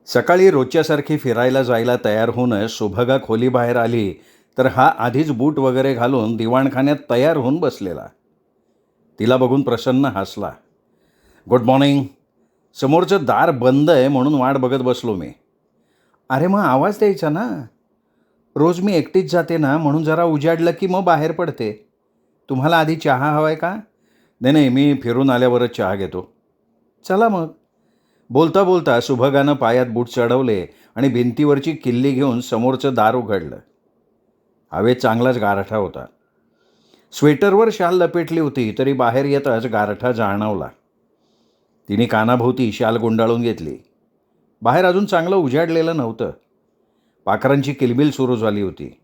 सकाळी रोजच्यासारखी फिरायला जायला तयार होऊन सुभगा खोलीबाहेर आली तर हा आधीच बूट वगैरे घालून दिवाणखान्यात तयार होऊन बसलेला. तिला बघून प्रसन्न हसला. Good morning. समोरचं दार बंद आहे म्हणून वाट बघत बसलो मी. अरे मग आवाज द्यायचा ना. रोज मी एकटीच जाते ना म्हणून जरा उजाडलं की मग बाहेर पडते. तुम्हाला आधी चहा हवा आहे का? नाही नाही, मी फिरून आल्यावरच चहा घेतो. चला मग. बोलता बोलता सुभगानं पायात बूट चढवले आणि भिंतीवरची किल्ली घेऊन समोरचं दार उघडलं. हवेत चांगलाच गारठा होता. स्वेटरवर शाल लपेटली होती तरी बाहेर येताच गारठा जाणवला. तिने कानाभोवती शाल गुंडाळून घेतली. बाहेर अजून चांगलं उजाडलेलं नव्हतं. पाखरांची किलबिल सुरू झाली होती.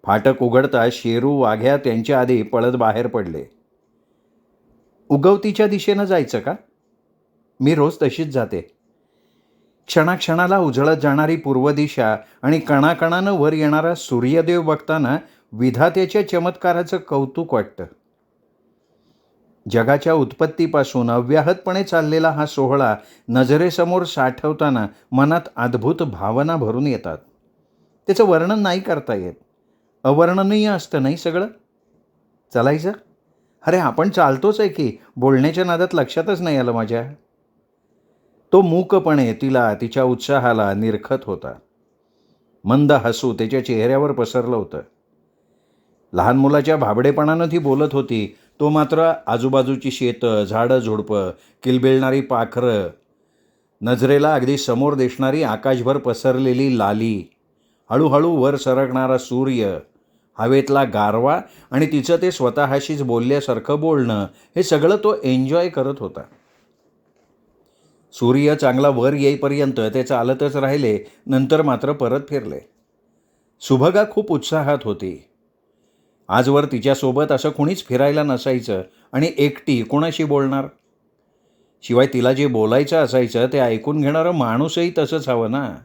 फाटक उघडता शेरू वाघ्या त्यांच्या आधी पळत बाहेर पडले. उगवतीच्या दिशेनं जायचं का? मी रोज तशीच जाते. क्षणाक्षणाला उजळत जाणारी पूर्व दिशा आणि कणाकणानं वर येणारा सूर्यदेव बघताना विधात्याच्या चमत्काराचं कौतुक वाटतं. जगाच्या उत्पत्तीपासून अव्याहतपणे चाललेला हा सोहळा नजरेसमोर साठवताना मनात अद्भुत भावना भरून येतात. त्याचं वर्णन नाही करता येत. अवर्णनीय असतं नाही सगळं. चालायचं? अरे आपण चालतोच आहे की. बोलण्याच्या नादात लक्षातच नाही आलं माझ्या. तो मूकपणे तिला तिच्या उत्साहाला निरखत होता. मंद हसू त्याच्या चेहऱ्यावर पसरलं होतं. लहान मुलाच्या भाबडेपणानं ती बोलत होती. तो मात्र आजूबाजूची शेतं, झाडं झुडपं, किलबिलणारी पाखरं, नजरेला अगदी समोर दिसणारी आकाशभर पसरलेली लाली, हळूहळू वर सरकणारा सूर्य, हवेतला गारवा आणि तिचं ते स्वतःशीच बोलल्यासारखं बोलणं, हे सगळं तो एन्जॉय करत होता. सूर्य चांगला वर येईपर्यंत ते चालतच राहिले. नंतर मात्र परत फिरले. सुभगा खूप उत्साहात होती. आजवर तिच्यासोबत असं कुणीच फिरायला नसायचं आणि एकटी कोणाशी बोलणार? शिवाय तिला जे बोलायचं असायचं ते ऐकून घेणारं माणूसही तसंच हवं ना.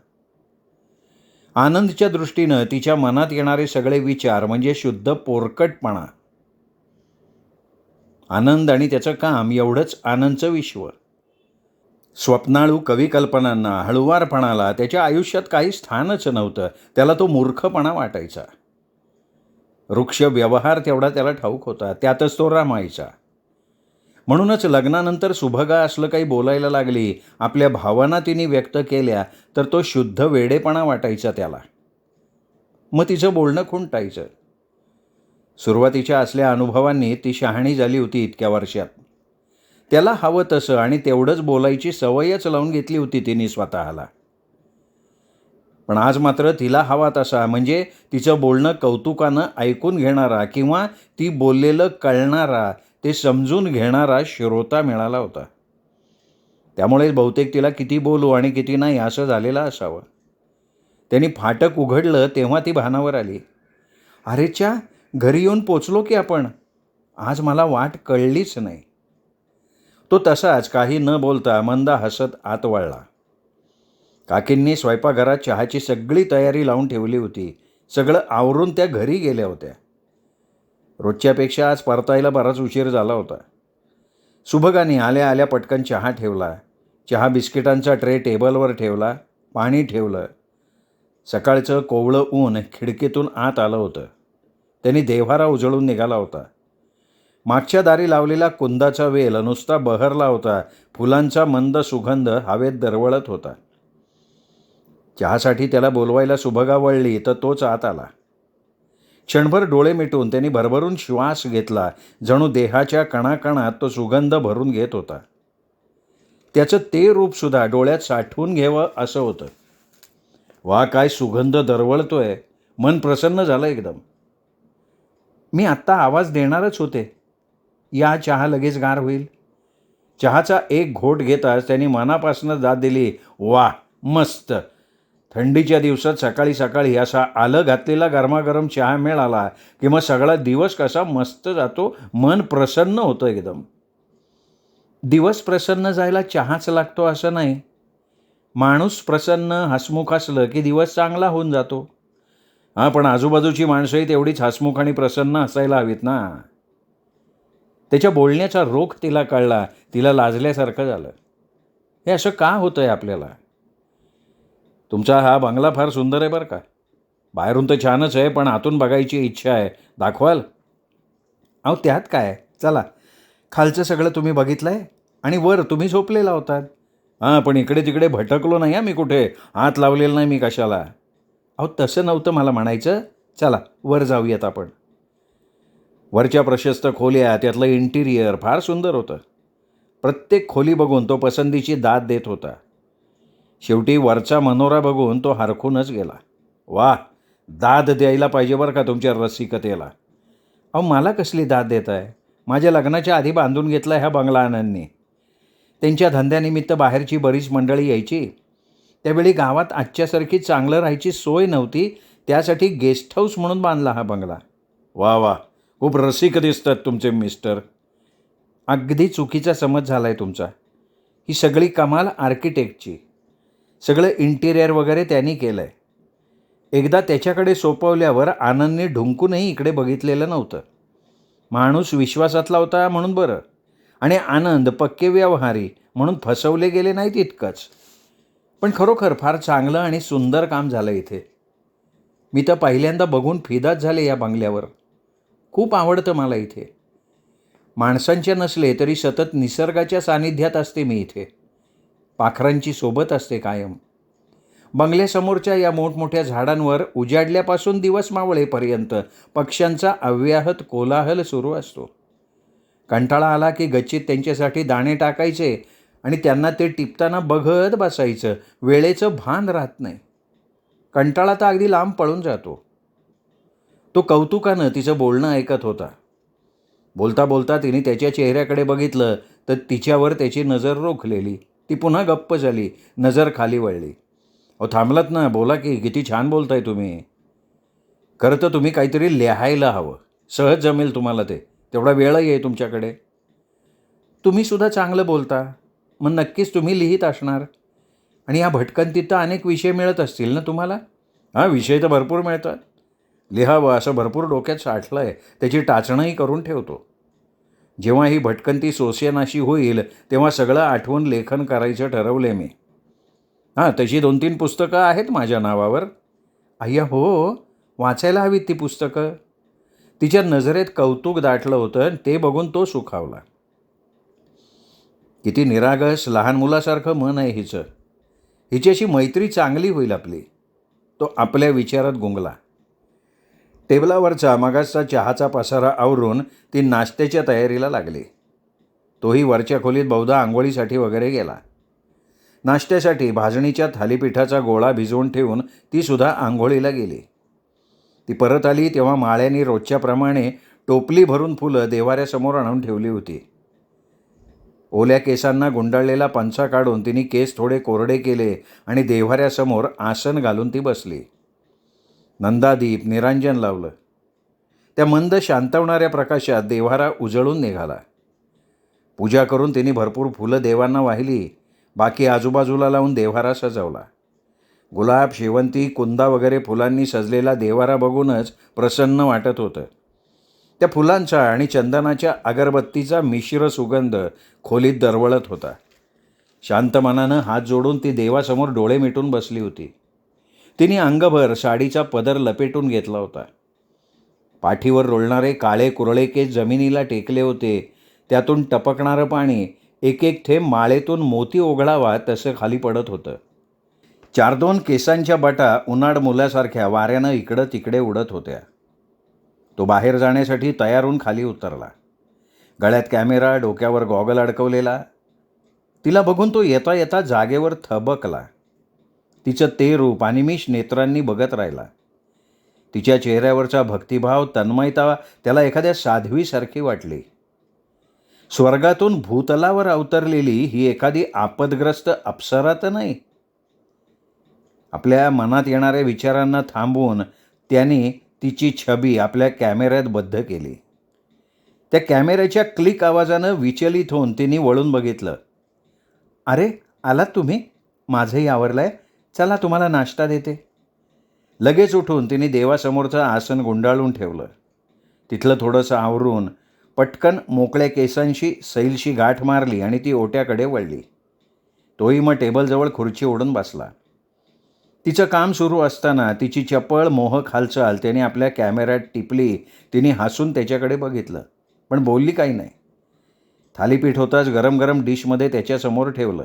आनंदच्या दृष्टीनं तिच्या मनात येणारे सगळे विचार म्हणजे शुद्ध पोरकटपणा. आनंद आणि त्याचं काम एवढंच आनंदचं विश्व. स्वप्नाळू कविकल्पनांना, हळुवारपणाला त्याच्या आयुष्यात काही स्थानच नव्हतं. त्याला तो मूर्खपणा वाटायचा. वृक्ष व्यवहार तेवढा त्याला ठाऊक होता. त्यातच तो रमायचा. म्हणूनच लग्नानंतर सुभगा असलं काही बोलायला लागली, आपल्या भावना तिने व्यक्त केल्या तर तो शुद्ध वेडेपणा वाटायचा त्याला. मग तिचं बोलणं खुंटायचं. सुरुवातीच्या असल्या अनुभवांनी ती शहाणी झाली होती इतक्या वर्षात. त्याला हवं तसं आणि तेवढंच बोलायची सवयच लावून घेतली होती तिने स्वतःला. पण आज मात्र तिला हवा तसा, म्हणजे तिचं बोलणं कौतुकानं ऐकून घेणारा किंवा ती बोललेलं कळणारा, ते समजून घेणारा श्रोता मिळाला होता. त्यामुळे बहुतेक तिला किती बोलू आणि किती नाही असं झालेलं असावं. त्यांनी फाटक उघडलं तेव्हा ती भानावर आली. अरेच्या, घरी येऊन पोचलो की आपण. आज मला वाट कळलीच नाही. तो तसाच काही न बोलता मंद हसत आत वळला. काकींनी स्वयंपाकघरात चहाची सगळी तयारी लावून ठेवली होती. सगळं आवरून त्या घरी गेल्या होत्या. रोजच्यापेक्षा आज परतायला बराच उशीर झाला होता. सुभगाने आल्या आल्या पटकन चहा ठेवला. चहा बिस्किटांचा ट्रे टेबलवर ठेवला. पाणी ठेवलं. सकाळचं कोवळं ऊन खिडकीतून आत आलं होतं. त्यांनी देव्हारा उजळून निघाला होता. मागच्या दारी लावलेला कुंदाचा वेल नुसता बहरला होता. फुलांचा मंद सुगंध हवेत दरवळत होता. चहासाठी त्याला बोलवायला सुभगा वळली तर तोच आत आला. क्षणभर डोळे मिटून त्यांनी भरभरून श्वास घेतला. जणू देहाच्या कणाकणात तो सुगंध भरून घेत होता. त्याचं ते रूपसुद्धा डोळ्यात साठवून घ्यावं असं होतं. वा, काय सुगंध दरवळतोय. मन प्रसन्न झालं एकदम. मी आत्ता आवाज देणारच होते. या, चहा लगेच गार होईल. चहाचा एक घोट घेताच त्यांनी मनापासून दाद दिली. वा, मस्त. थंडीच्या दिवसात सकाळी सकाळी असा आलं घातलेला गरमागरम चहा मिळाला की मग सगळा दिवस कसा मस्त जातो. मन प्रसन्न होतं एकदम. दिवस प्रसन्न जायला चहाच लागतो असं नाही. माणूस प्रसन्न हसमुख असलं की दिवस चांगला होऊन जातो. पण आजूबाजूची माणसंही तेवढीच हसमुख आणि प्रसन्न असायला हवीत ना. त्याच्या बोलण्याचा रोख तिला कळला. तिला लाजल्यासारखं झालं. हे असं का होतंय आपल्याला? तुमचा हा बंगला फार सुंदर आहे बरं का. बाहेरून तर छानच आहे, पण आतून बघायची इच्छा आहे. दाखवाल? अहो त्यात काय, चला. खालचं सगळं तुम्ही बघितलं आहे आणि वर तुम्ही झोपलेला होतात. हां, पण इकडे तिकडे भटकलो नाही हां मी कुठे. हात लावलेला नाही मी कशाला. अहो तसं नव्हतं मला म्हणायचं. चला वर जाऊयात आपण. वरच्या प्रशस्त खोल्या, त्यातलं इंटिरियर फार सुंदर होतं. प्रत्येक खोली बघून तो पसंतीची दाद देत होता. शेवटी वरचा मनोरा बघून तो हरखूनच गेला. वाह! दाद द्यायला पाहिजे बरं का तुमच्या रसिकतेला. अहो मला कसली दाद देताय? माझ्या लग्नाच्या आधी बांधून घेतला ह्या बंगला आनंदनी. त्यांच्या धंद्यानिमित्त बाहेरची बरीच मंडळी यायची. त्यावेळी गावात आजच्यासारखी चांगलं राहायची सोय नव्हती. त्यासाठी गेस्ट हाऊस म्हणून बांधला हा बंगला. वाह वाह! खूप रसिक दिसतात तुमचे मिस्टर. अगदी चुकीचा समज झाला आहे तुमचा. ही सगळी कमाल आर्किटेक्टची. सगळं इंटिरियर वगैरे त्यांनी केलं आहे. एकदा त्याच्याकडे सोपवल्यावर आनंदने ढुंकूनही इकडे बघितलेलं नव्हतं. माणूस विश्वासातला होता म्हणून बरं, आणि आनंद पक्के व्यवहारी म्हणून फसवले गेले नाहीत इतकंच. पण खरोखर फार चांगलं आणि सुंदर काम झालं इथे. मी तर पहिल्यांदा बघून फिदाच झाले या बंगल्यावर. खूप आवडतं मला इथे. माणसांच्या नसले तरी सतत निसर्गाच्या सानिध्यात असते मी इथे. पाखरांची सोबत असते कायम. बंगल्यासमोरच्या या मोठमोठ्या झाडांवर उजाडल्यापासून दिवस मावळेपर्यंत पक्ष्यांचा अव्याहत कोलाहल सुरू असतो. कंटाळा आला की गच्चीत त्यांच्यासाठी दाणे टाकायचे आणि त्यांना ते टिपताना बघत बसायचं. वेळेचं भान राहत नाही. कंटाळा तर अगदी लांब पळून जातो. तो कौतुकानं तिचं बोलणं ऐकत होता. बोलता बोलता तिने त्याच्या चेहऱ्याकडे बघितलं तर तिच्यावर त्याची नजर रोखलेली. ती पुन्हा गप्प झाली. नजर खाली वळली. अहो थांबलात ना, बोला की. किती छान बोलताय तुम्ही. खरं तर तुम्ही काहीतरी लिहायला हवं. सहज जमेल तुम्हाला ते. तेवढा वेळही आहे तुमच्याकडे. तुम्ही सुद्धा चांगलं बोलता, मग नक्कीच तुम्ही लिहित असणार. आणि या भटकंतीत तर अनेक विषय मिळत असतील ना तुम्हाला? हां, विषय तर भरपूर मिळतात. लिहावं असं भरपूर डोक्यात साठलं आहे. त्याची टाचणंही करून ठेवतो. जेव्हा ही भटकंती सोसेनाशी होईल तेव्हा सगळं आठवून लेखन करायचं ठरवलं आहे मी. हां, तशी 2-3 पुस्तकं आहेत माझ्या नावावर. अय्या हो, वाचायला हवीत ती पुस्तकं. तिच्या नजरेत कौतुक दाटलं होतं आणि ते बघून तो सुखावला. किती निरागस लहान मुलासारखं मन आहे हिचं. हिच्याशी मैत्री चांगली होईल आपली. तो आपल्या विचारात गुंगला. टेबलावरचा मगाचचा चहाचा पसारा आवरून ती नाश्त्याच्या तयारीला लागली. तोही वरच्या खोलीत बहुधा आंघोळीसाठी वगैरे गेला. नाश्त्यासाठी भाजणीच्या थालीपीठाचा गोळा भिजवून ठेवून ती सुद्धा आंघोळीला गेली. ती परत आली तेव्हा माळ्यांनी रोजच्याप्रमाणे टोपली भरून फुलं देवाऱ्यासमोर आणून ठेवली होती. ओल्या केसांना गुंडाळलेला पंचा काढून तिने केस थोडे कोरडे केले आणि देव्हाऱ्यासमोर आसन घालून ती बसली. नंदादीप निरांजन लावलं. त्या मंद शांतवणाऱ्या प्रकाशात देव्हारा उजळून निघाला. पूजा करून तिने भरपूर फुलं देवांना वाहिली. बाकी आजूबाजूला लावून देव्हारा सजवला. गुलाब, शेवंती, कुंदा वगैरे फुलांनी सजलेला देव्हारा बघूनच प्रसन्न वाटत होतं. त्या फुलांचा आणि चंदनाच्या अगरबत्तीचा मिश्र सुगंध खोलीत दरवळत होता. शांत मनानं हात जोडून ती देवासमोर डोळे मिटून बसली होती. तिने अंगभर साडीचा पदर लपेटून घेतला होता. पाठीवर रोळणारे काळे कुरळे केस जमिनीला टेकले होते. त्यातून टपकणारं पाणी एक एक थेंब माळेतून मोती ओघळावा तसं खाली पडत होतं. 4-2 केसांच्या बटा उन्हाळ मुलासारख्या वाऱ्यानं इकडं तिकडे उडत होत्या. तो बाहेर जाण्यासाठी तयार होऊन खाली उतरला. गळ्यात कॅमेरा, डोक्यावर गॉगल अडकवलेला. तिला बघून तो येता येता जागेवर थबकला. तिचं ते रूप अनिमिष नेत्रांनी बघत राहिला. तिच्या चेहऱ्यावरचा भक्तिभाव, तन्मयता त्याला एखाद्या साध्वीसारखी वाटली. स्वर्गातून भूतलावर अवतरलेली ही एखादी आपदग्रस्त अप्सरा तर नाही. आपल्या मनात येणाऱ्या विचारांना थांबवून त्यांनी तिची छबी आपल्या कॅमेऱ्यात बद्ध केली. त्या कॅमेऱ्याच्या क्लिक आवाजानं विचलित होऊन तिने वळून बघितलं. अरे आलात तुम्ही? माझंही आवरलं आहे. चला तुम्हाला नाश्ता देते. लगेच उठून तिने देवासमोरचं आसन गुंडाळून ठेवलं. तिथलं थोडंसं आवरून पटकन मोकळ्या केसांशी सैलशी गाठ मारली आणि ती ओट्याकडे वळली. तोही मग टेबलजवळ खुर्ची ओढून बसला. तिचं काम सुरू असताना तिची चपळ मोहक हालचाल त्याने आपल्या कॅमेऱ्यात टिपली. तिने हसून त्याच्याकडे बघितलं, पण बोलली काही नाही. थालीपीठ होताच गरम गरम डिशमध्ये त्याच्यासमोर ठेवलं.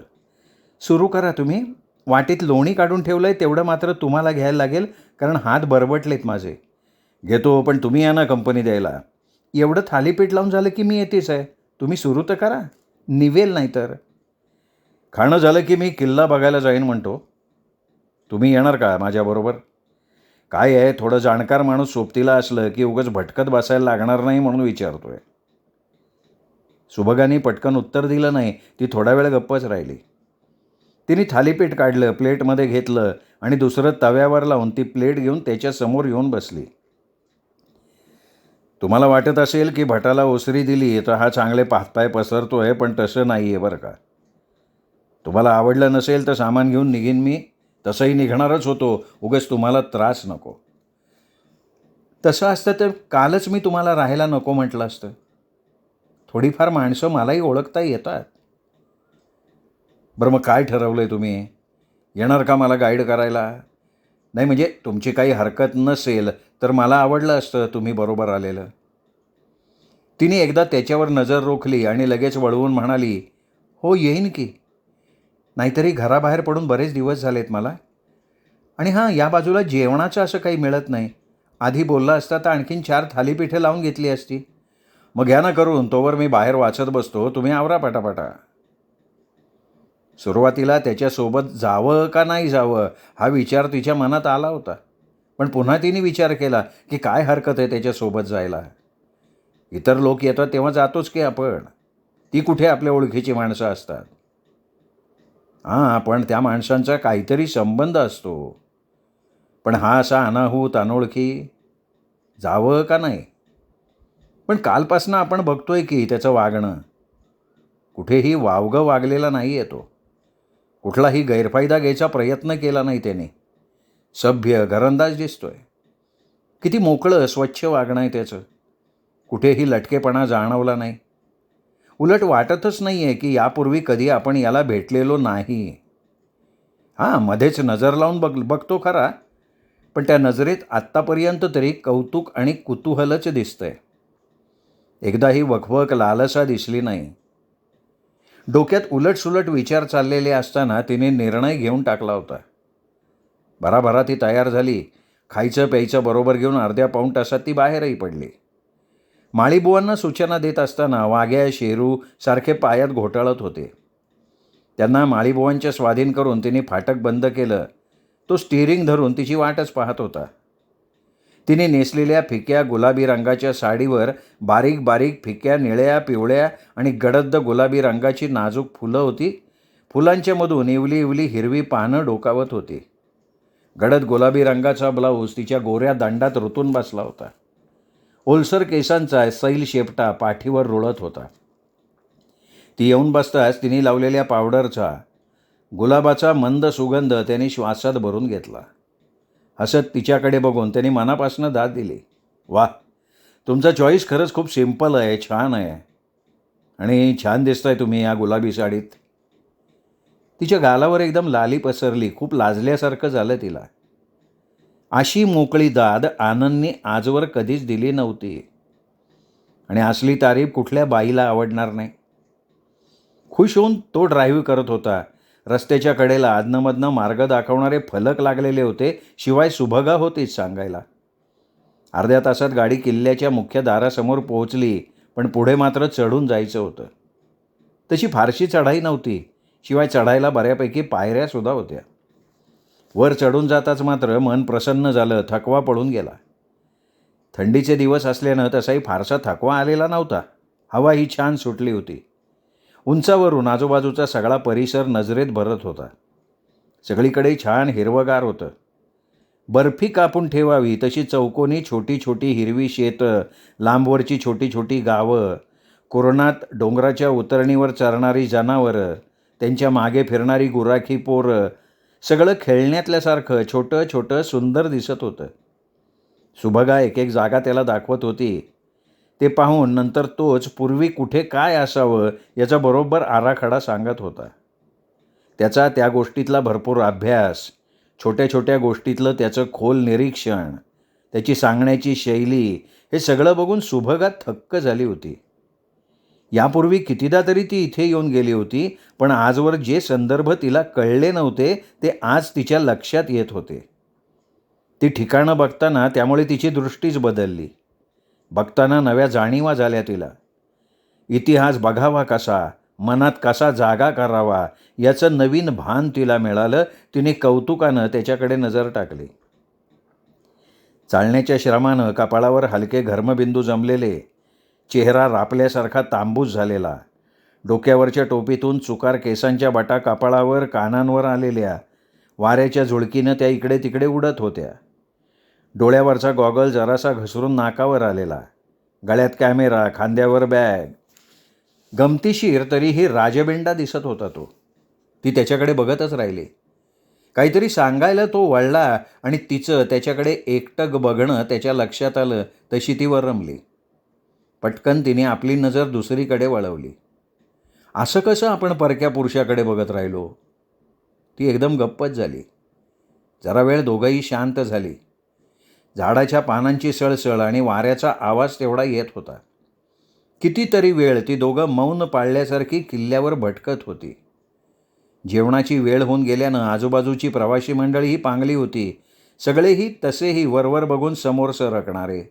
सुरू करा तुम्ही. वाटीत लोणी काढून ठेवलं आहे तेवढं मात्र तुम्हाला घ्यायला लागेल, कारण हात बरबटलेत माझे. घेतो, पण तुम्ही या ना कंपनी द्यायला. एवढं थालीपीठ लावून झालं की मी येतेच आहे. तुम्ही सुरू तर करा. निवेल नाही तर. खाणं झालं की मी किल्ला बघायला जाईन म्हणतो. तुम्ही येणार का माझ्याबरोबर? काय आहे, थोडं जाणकार माणूस सोबतीला असलं की उगाच भटकत बसायला लागणार नाही म्हणून विचारतोय. सुभगाने पटकन उत्तर दिलं नाही. ती थोडा वेळ गप्पच राहिली. तिने थालीपीठ काढलं, प्लेटमध्ये घेतलं आणि दुसरं तव्यावर लावून ती प्लेट घेऊन त्याच्यासमोर येऊन बसली. तुम्हाला वाटत असेल की भटाला ओसरी दिली तर हा चांगले पाहताय पसरतोय, पण तसं नाही आहे बरं का. तुम्हाला आवडलं नसेल तर सामान घेऊन निघीन मी. तसंही निघणारच होतो, उगाच तुम्हाला त्रास नको. तसं असतं तर कालच मी तुम्हाला राहायला नको म्हटलं असतं. थोडीफार माणसं मलाही ओळखता येतात. बरं, मग काय ठरवलं आहे तुम्ही? येणार का मला गाईड करायला? नाही म्हणजे तुमची काही हरकत नसेल तर मला आवडलं असतं तुम्ही बरोबर आलेलं. तिने एकदा त्याच्यावर नजर रोखली आणि लगेच वळवून म्हणाली, हो येईन की. नाहीतरी घराबाहेर पडून बरेच दिवस झालेत मला. आणि हां, या बाजूला जेवणाचं असं काही मिळत नाही. आधी बोलला असता तर आणखीन 4 थालीपीठं लावून घेतली असती. मग घ्या ना करून, तोवर मी बाहेर वाचत बसतो, तुम्ही आवरा पटापटा. सुरुवातीला त्याच्यासोबत जावं का नाही जावं हा विचार तिच्या मनात आला होता. पण पुन्हा तिने विचार केला की काय हरकत आहे त्याच्यासोबत जायला. इतर लोक येतात तेव्हा जातोच की आपण. ती कुठे आपल्या ओळखीची माणसं असतात. हां, पण त्या माणसांचा काहीतरी संबंध असतो. पण हा असा अनाहूत अनोळखी, जावं का नाही? पण कालपासनं आपण बघतोय की त्याचं वागणं. कुठेही वावगं वागलेला नाही आहे तो. कुठलाही गैरफायदा घ्यायचा प्रयत्न केला नाही त्याने. सभ्य, घरंदाज दिसतोय. किती मोकळं, स्वच्छ वागणं आहे त्याचं. कुठेही लटकेपणा जाणवला नाही. उलट वाटतच नाही आहे की यापूर्वी कधी आपण याला भेटलेलो नाही. हां, मध्येच नजर लावून बघतो खरा, पण त्या नजरेत आत्तापर्यंत तरी कौतुक आणि कुतूहलच दिसतंय. एकदाही वखवक, लालसा दिसली नाही. डोक्यात उलटसुलट विचार चाललेले असताना तिने निर्णय घेऊन टाकला होता. भराभरा ती तयार झाली. खायचं प्यायचं बरोबर घेऊन अर्ध्या पाऊण तासात ती बाहेरही पडली. माळीबुवांना सूचना देत असताना वाघ्या, शेरू सारखे पायात घोटाळत होते. त्यांना माळीबुवांच्या स्वाधीन करून तिने फाटक बंद केलं. तो स्टिअरिंग धरून तिची वाटच पाहत होता. तिने नेसलेल्या फिक्या गुलाबी रंगाच्या साडीवर बारीक बारीक फिक्या निळ्या, पिवळ्या आणि गडद गुलाबी रंगाची नाजूक फुलं होती. फुलांच्या मधून इवली इवली हिरवी पानं डोकावत होती. गडद गुलाबी रंगाचा ब्लाऊज तिच्या गोऱ्या दांडात रुतून बसला होता. ओलसर केसांचा सैल शेपटा पाठीवर रुळत होता. ती येऊन बसताच तिने लावलेल्या पावडरचा, गुलाबाचा मंद सुगंध त्याने श्वासात भरून घेतला. हसत तिच्याकडे बघून त्याने मनापासून दाद दिली. वा, तुमचा चॉईस खरंच खूप सिंपल आहे, छान आहे. आणि छान दिसताय तुम्ही या गुलाबी साडीत. तिच्या गालावर एकदम लाली पसरली. खूप लाजल्यासारखं झालं तिला. अशी मोकळी दाद आनंदने आजवर कधीच दिली नव्हती. आणि असली तारीफ कुठल्या बाईला आवडणार नाही. खुश होऊन तो ड्राईव्ह करत होता. रस्त्याच्या कडेला अधनंमधनं मार्ग दाखवणारे फलक लागलेले होते. शिवाय सुभगा होतीच सांगायला. अर्ध्या तासात गाडी किल्ल्याच्या मुख्य दारासमोर पोहोचली, पण पुढे मात्र चढून जायचं होतं. तशी फारशी चढाई नव्हती. शिवाय चढायला बऱ्यापैकी पायऱ्यासुद्धा होत्या. वर चढून जाताच मात्र मन प्रसन्न झालं. थकवा पडून गेला. थंडीचे दिवस असल्यानं तसाही फारसा थकवा आलेला नव्हता. हवा ही छान सुटली होती. उंचावरून आजूबाजूचा सगळा परिसर नजरेत भरत होता. सगळीकडे छान हिरवगार होतं. बर्फी कापून ठेवावी तशी चौकोनी छोटी छोटी हिरवी शेतं, लांबवरची छोटी छोटी गावं, कुरणात डोंगराच्या उतरणीवर चरणारी जनावरं, त्यांच्या मागे फिरणारी गुराखी पोरं, सगळं खेळण्यातल्यासारखं छोटं छोटं सुंदर दिसत होतं. सुभगा एक एक जागा त्याला दाखवत होती. ते पाहून नंतर तोच पूर्वी कुठे काय असावं याचा बरोबर आराखडा सांगत होता. त्याचा त्या गोष्टीतला भरपूर अभ्यास, छोट्या छोट्या गोष्टीतलं त्याचं खोल निरीक्षण, त्याची सांगण्याची शैली, हे सगळं बघून सुभगा थक्क झाली होती. यापूर्वी कितीदा तरी ती इथे येऊन गेली होती, पण आजवर जे संदर्भ तिला कळले नव्हते ते आज तिच्या लक्षात येत होते. ती ठिकाणं बघताना त्यामुळे तिची दृष्टीच बदलली. बघताना नव्या जाणीवा झाल्या तिला. इतिहास बघावा कसा, मनात कसा जागा करावा, याचं नवीन भान तिला मिळालं. तिने कौतुकानं त्याच्याकडे नजर टाकली. चालण्याच्या श्रमानं कपाळावर हलके घर्मबिंदू जमलेले, चेहरा रापल्यासारखा तांबूस झालेला, डोक्यावरच्या टोपीतून चुकार केसांच्या बटा कपाळावर कानांवर आलेल्या, वाऱ्याच्या झुळकीनं त्या इकडे तिकडे उडत होत्या. डोळ्यावरचा गॉगल जरासा घसरून नाकावर आलेला, गळ्यात कॅमेरा, खांद्यावर बॅग. गमतीशीर तरीही राजबिंडा दिसत होता तो. ती त्याच्याकडे बघतच राहिली. काहीतरी सांगायला तो वळला आणि तिचं त्याच्याकडे एकटक बघणं त्याच्या लक्षात आलं तशी ती वरमली. पटकन तिने आपली नजर दुसरीकडे वळवली. असं कसं आपण परक्या पुरुषाकडे बघत राहिलो? ती एकदम गप्पच झाली. जरा वेळ दोघंही शांत झाली. झाडाच्या पानांची सळसळ आणि वाऱ्याचा आवाज तेवढा येत होता. कितीतरी वेळ ती दोघं मौन पाळल्यासारखी किल्ल्यावर भटकत होती. जेवणाची वेळ होऊन गेल्यानं आजूबाजूची प्रवासी मंडळीही पांगली होती. सगळेही तसेही वरवर बघून समोर सरकणारे.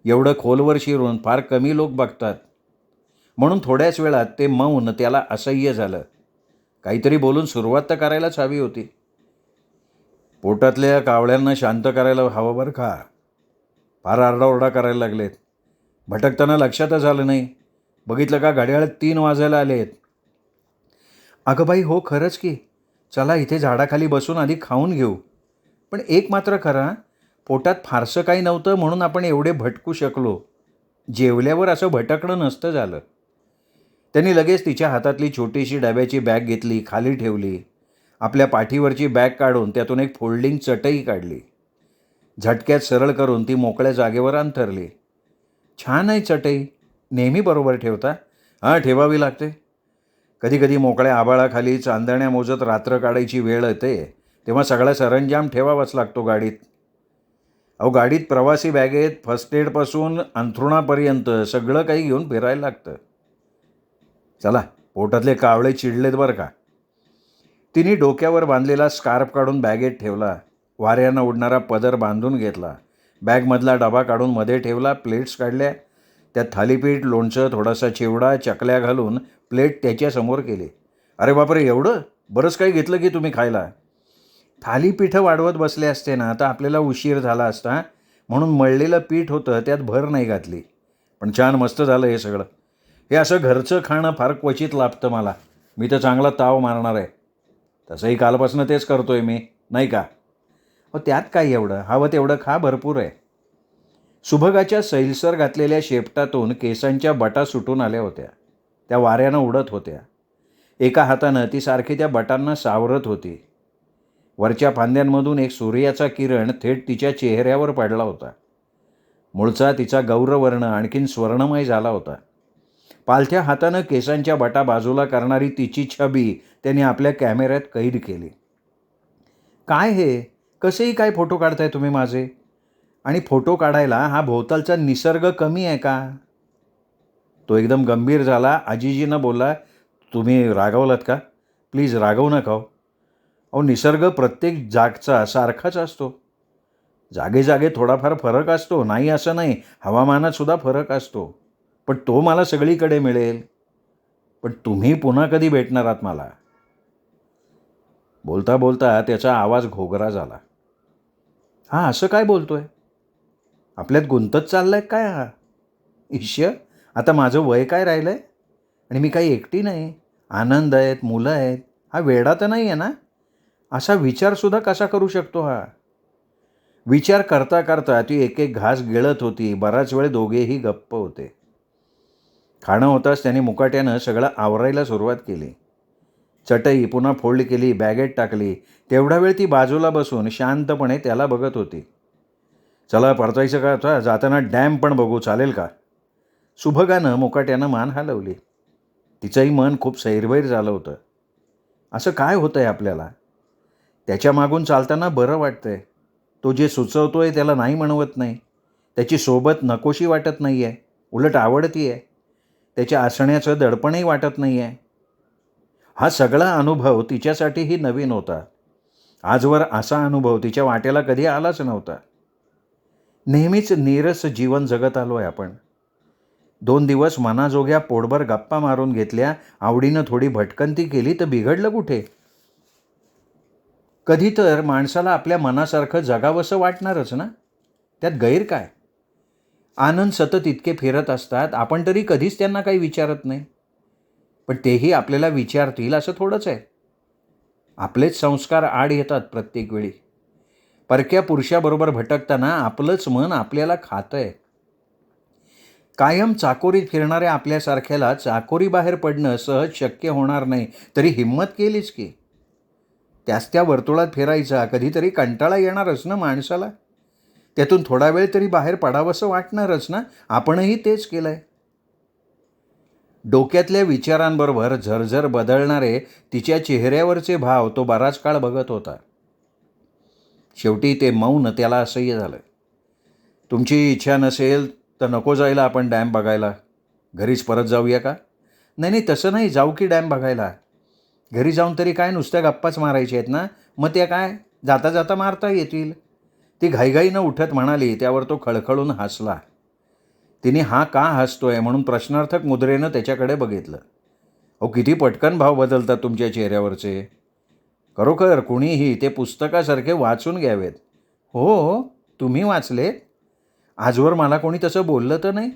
एवढं खोलवर शिरून फार कमी लोक बघतात. म्हणून थोड्याच वेळात ते मौन त्याला असह्य झालं. काहीतरी बोलून सुरुवात तर करायलाच हवी होती. पोटातल्या कावळ्यांना शांत करायला हवं बरं का. फार आरडाओरडा करायला लागलेत. भटकताना लक्षातच आलं नाही. बघितलं का, घड्याळात 3 वाजायला आलेत. अगं बाई, हो खरंच की. चला इथे झाडाखाली बसून आधी खाऊन घेऊ. पण एक मात्र खरा, पोटात फारसं काही नव्हतं म्हणून आपण एवढे भटकू शकलो. जेवल्यावर असं भटकणं नसतं झालं. त्यांनी लगेच तिच्या हातातली छोटीशी डब्याची बॅग घेतली, खाली ठेवली. आपल्या पाठीवरची बॅग काढून त्यातून एक फोल्डिंग चटई काढली. झटक्यात सरळ करून ती मोकळ्या जागेवर अंथरली. छान आहे चटई. नेहमी बरोबर ठेवता? हां, ठेवावी लागते. कधी कधी मोकळ्या आभाळाखाली चांदण्या मोजत रात्र काढायची वेळ येते, तेव्हा सगळा सरंजाम ठेवावाच लागतो गाडीत. अहो, गाडीत प्रवासी बॅगेत फर्स्ट एडपासून अंथरुणापर्यंत सगळं काही घेऊन फिरायला लागतं. चला, पोटातले कावळे चिडलेत बरं का. तिने डोक्यावर बांधलेला स्कार्फ काढून बॅगेत ठेवला. वाऱ्यानं उडणारा पदर बांधून घेतला. बॅगमधला डबा काढून मध्ये ठेवला. प्लेट्स काढल्या. त्यात थालीपीठ, लोणचं, थोडासा चिवडा, चकल्या घालून प्लेट त्याच्यासमोर केली. अरे बापरे, एवढं? बरंच काही घेतलं की तुम्ही खायला. थालीपीठं वाढवत बसले असते ना तर आपल्याला उशीर झाला असता, म्हणून मळलेलं पीठ होतं त्यात भर नाही घातली. पण छान मस्त झालं हे सगळं. हे असं घरचं खाणं फार क्वचित लाभतं मला. मी तर चांगला ताव मारणार आहे. तसंही कालपासून तेच करतोय मी, नाही का? त्यात काय एवढं, हवं तेवढं खा, भरपूर आहे. सुभगाच्या सैलसर घातलेल्या शेपटातून केसांच्या बटा सुटून आल्या होत्या. त्या वाऱ्यानं उडत होत्या. एका हातानं ती सारखी त्या बटांना सावरत होती. वरच्या फांद्यांमधून एक सूर्याचा किरण थेट तिच्या चेहऱ्यावर पडला होता. मूळचा तिचा गौरवर्ण आणखीन स्वर्णमय झाला होता. पालथ्या हातानं केसांच्या बटा बाजूला करणारी तिची छबी त्याने आपल्या कॅमेऱ्यात कैद केली. काय हे, कसेही काय फोटो काढताय तुम्ही माझे? आणि फोटो काढायला हा भोवतालचा निसर्ग कमी आहे का? तो एकदम गंभीर झाला. आजीजीनं बोलला, तुम्ही रागावलात का? प्लीज रागवू नका हो. अहो, निसर्ग प्रत्येक जागचा सारखाच असतो. जागे जागे थोडाफार फरक असतो, नाही असं नाही. हवामानात सुद्धा फरक असतो. पण तो मला सगळीकडे मिळेल. पण तुम्ही पुन्हा कधी भेटणार आहात मला? बोलता बोलता त्याचा आवाज घोगरा झाला. हा असं काय बोलतोय? आपल्यात गुंतत चाललाय काय हा? ईश्य, आता माझं वय काय राहिलं आहे? आणि मी काही एकटी नाही. आनंद आहेत, मुलं आहेत. हा वेडा तर नाही आहे ना? असा विचारसुद्धा कसा करू शकतो हा? विचार करता करता ती एक एक घास गिळत होती. बराच वेळ दोघेही गप्प होते. खाणं होताच त्याने मुकाट्यानं सगळं आवरायला सुरुवात केली. चटई पुन्हा फोल्ड केली, बॅगेत टाकली. तेवढा वेळ ती बाजूला बसून शांतपणे त्याला बघत होती. चला, परतायचं का आता? जाताना डॅम पण बघू, चालेल का? सुभगानं मुकाट्यानं मान हलवली. तिचंही मन खूप सैरभैर झालं होतं. असं काय होतं आहे आपल्याला? त्याच्या मागून चालताना बरं वाटतंय. तो जे सुचवतोय त्याला नाही म्हणवत नाही. त्याची सोबत नकोशी वाटत नाही आहे, उलट आवडती आहे. त्याच्या असण्याचं दडपणही वाटत नाही आहे. हा सगळा अनुभव तिच्यासाठीही नवीन होता. आजवर असा अनुभव तिच्या वाट्याला कधी आलाच नव्हता. नेहमीच नीरस जीवन जगत आलो आहे आपण. 2 दिवस मनाजोग्या पोटभर गप्पा मारून घेतल्या, आवडीनं थोडी भटकंती केली तर बिघडलं कुठे? कधी तर माणसाला आपल्या मनासारखं जगावंसं वाटणारच ना. त्यात गैर काय? आनंद सतत इतके फिरत असतात, आपण तरी कधीच त्यांना काही विचारत नाही. पण तेही आपल्याला विचारतील असं थोडंच आहे. आपलेच संस्कार आड येतात प्रत्येक वेळी. परक्या पुरुषाबरोबर भटकताना आपलंच मन आपल्याला खातंय. कायम चाकोरीत फिरणाऱ्या आपल्यासारख्याला चाकोरीबाहेर पडणं सहज शक्य होणार नाही, तरी हिंमत केलीच की. त्याच त्या वर्तुळात फिरायचा कधीतरी कंटाळा येणारच ना माणसाला. त्यातून थोडा वेळ तरी बाहेर पडावंसं वाटणारच ना. आपणही तेच केलंय. डोक्यातल्या विचारांबरोबर झरझर बदलणारे तिच्या चेहऱ्यावरचे भाव तो बराच काळ बघत होता. शेवटी ते मौन त्याला असह्य झालं. तुमची इच्छा नसेल तर नको जायला आपण डॅम बघायला. घरीच परत जाऊया का? नाही नाही, तसं नाही, जाऊ की डॅम बघायला. घरी जाऊन तरी काय नुसत्या गप्पाच मारायच्या आहेत ना. मग त्या काय जाता जाता मारता येतील. ती घाईघाईनं उठत म्हणाली. त्यावर तो खळखळून हसला. तिने हा का हसतोय म्हणून प्रश्नार्थक मुद्रेनं त्याच्याकडे बघितलं. अहो, किती पटकन भाव बदलतात तुमच्या चेहऱ्यावरचे. खरोखर कुणीही ते पुस्तकासारखे वाचून घ्यावेत. हो, तुम्ही वाचलेत? आजवर मला कोणी तसं बोललं तर नाही.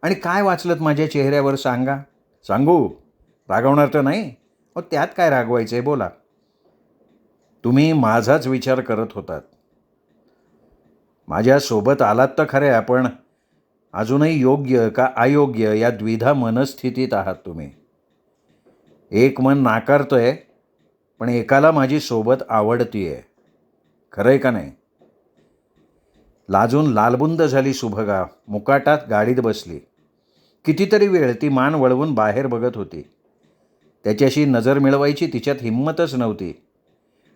आणि काय वाचलंत माझ्या चेहऱ्यावर सांगा? सांगू? रागवणार तर नाही? हो, त्यात काय रागवायचं आहे, बोला. तुम्ही माझाच विचार करत होतात. माझ्यासोबत आलात तर खरे, आपण अजूनही योग्य का अयोग्य या द्विधा मनस्थितीत आहात तुम्ही. एक मन नाकारतंय, पण एकाला माझी सोबत आवडतीये. खरं आहे का नाही? लाजून लालबुंद झाली सुभगा. मुकाटात गाडीत बसली. कितीतरी वेळ ती मान वळवून बाहेर बघत होती. त्याच्याशी नजर मिळवायची तिच्यात हिंमतच नव्हती.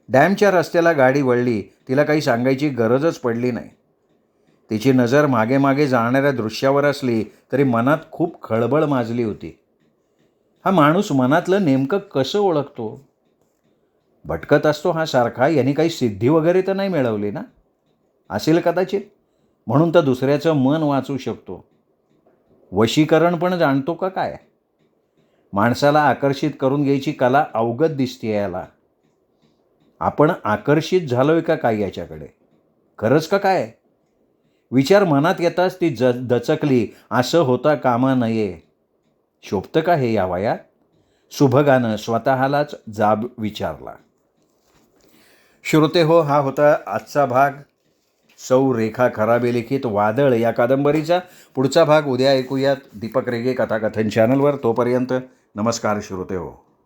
डॅमच्या रस्त्याला गाडी वळली. तिला काही सांगायची गरजच पडली नाही. तिची नजर मागे मागे जाणाऱ्या दृश्यावर असली तरी मनात खूप खळबळ माजली होती. हा माणूस मनातलं नेमकं कसं ओळखतो? भटकत असतो हा सारखा. यांनी काही सिद्धी वगैरे तर नाही मिळवली ना? असेल कदाचित, म्हणून तर दुसऱ्याचं मन वाचू शकतो. वशीकरण पण जाणतो का काय? माणसाला आकर्षित करून घ्यायची कला अवगत दिसते याला. आपण आकर्षित झालोय का काय याच्याकडे? खरंच का काय? विचार मनात येताच ती दचकली. असं होता कामा नये. शोभतं का हे या वयात? सुभगानं स्वतःलाच जाब विचारला. श्रोते हो, हा होता आजचा भाग सौ रेखा खराबे लिखित वादळ या कादंबरीचा. पुढचा भाग उद्या ऐकूयात दीपक रेगे कथाकथन चॅनलवर. तोपर्यंत नमस्कार श्रोते हो.